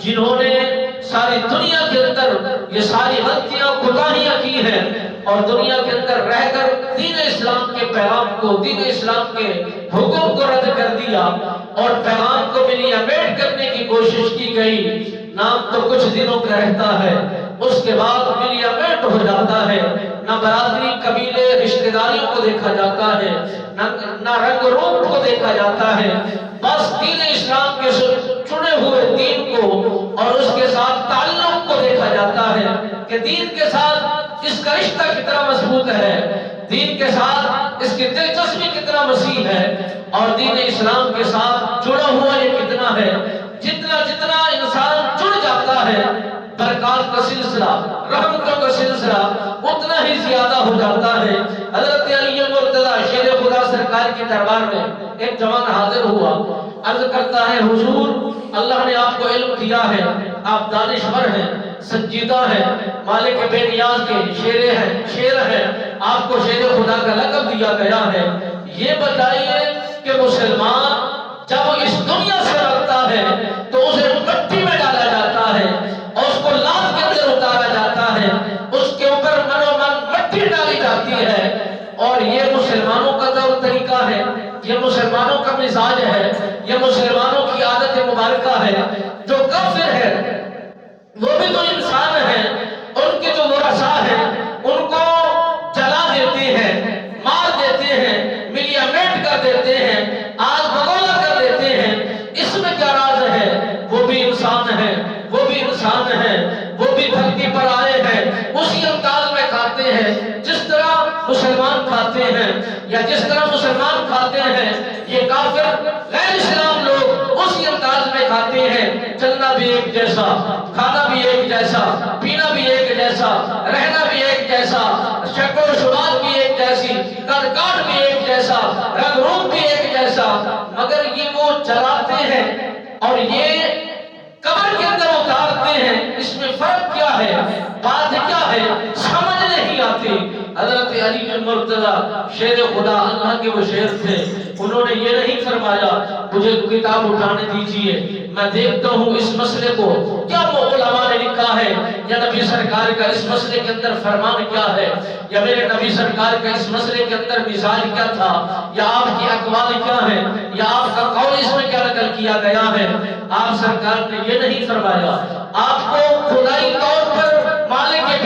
جنہوں نے ساری دنیا کے اندر یہ ساری غلطیاں کوتاہیاں کی ہیں اور دنیا کے اندر رہ کر دین اسلام کے پیغام کو، دین اسلام کے حکم کو رد کر دیا اور پیغام کو ملیامیٹ کرنے کی کوشش کی گئی۔ نام تو کچھ دنوں کا رہتا ہے، اس کے بعد ملیامیٹ ہو جاتا ہے، نہ برادری قبیلے رشتہ داریوں کو دیکھا جاتا ہے، نہ رنگ روپ کو دیکھا جاتا ہے، بس دین اسلام کے چنے ہوئے دین کو اور اس کے ساتھ تعلق کو دیکھا جاتا ہے کہ دین کے ساتھ اس کا رشتہ کتنا مضبوط ہے، دین کے ساتھ اس کی دلچسپی کتنا وسیع ہے اور دین اسلام کے ساتھ جڑا ہوا یہ کتنا ہے۔ جتنا جتنا انسان جڑ جاتا ہے، برکات کا سلسلہ، رحمتوں کا سلسلہ اتنا ہی زیادہ ہو جاتا ہے۔ حضرت علی مرتضی شیر خدا سرکار کے دربار میں ایک جوان حاضر ہوا، عرض کرتا ہے حضور اللہ نے آپ کو علم دیا ہے، آپ دانشور ہیں، سنجیدہ ہیں، مالک بے نیاز کے شیر ہیں، آپ کو شیر خدا کا لقب دیا گیا ہے، یہ بتائیے کہ مسلمان جب اس دنیا سے رکھتا ہے تو اسے مٹی میں ڈالا جاتا ہے اور اس کو لات کے اندر اتارا جاتا ہے، اس کے اوپر منومن مٹی ڈالی جاتی ہے، اور یہ مسلمانوں کا طور طریقہ ہے، یہ مسلمانوں کا مزاج ہے، یہ مسلمانوں کی عادت مبارکہ ہے۔ جو کافر ہے وہ بھی تو انسان ہے، ان کے جو ورثاء ہیں ان کو جلا دیتے ہیں، مار دیتے ہیں، ملیامیٹ کر دیتے ہیں، آگ بگولا کر دیتے ہیں، اس میں کیا راز ہے؟ وہ بھی انسان ہے، وہ بھی انسان ہے، وہ بھی دھرتی پر آئے ہیں، اسی انداز میں کھاتے ہیں جس طرح مسلمان کھاتے ہیں، یا جس طرح مسلمان کھاتے ہیں یہ کافر غیر اسلام لوگ اسی انداز میں کھاتے ہیں۔ چلنا بھی ایک جیسا، کھانا بھی ایک جیسا، پینا بھی ایک جیسا، رہنا بھی ایک جیسا، شکل و شمال بھی ایک جیسی، قد کاٹ بھی ایک جیسا، رنگ روپ بھی ایک جیسا، مگر یہ وہ چلاتے ہیں اور یہ قبر کے اندر اتارتے ہیں۔ اس میں فرق کیا ہے؟ بات کیا ہے؟ سمجھ نہیں آتی۔ حضرت علی بن مرتضی شیر خدا، اللہ کے وہ شیر تھے، انہوں نے یہ نہیں فرمایا مجھے کتاب اٹھانے دیجئے میں دیکھتا ہوں اس مسئلے کو کیا وہ علماء نے لکھا ہے، یا نبی سرکار کا اس مسئلے کے اندر فرمان کیا ہے، یا میرے نبی سرکار کا اس مسئلے کے اندر مزاج کیا تھا، یا آپ کی اقوال کیا ہے، یا آپ کا قول اس میں کیا نقل کیا گیا ہے۔ آپ سرکار نے یہ نہیں فرمایا، آپ کو خدائی طور پر مالک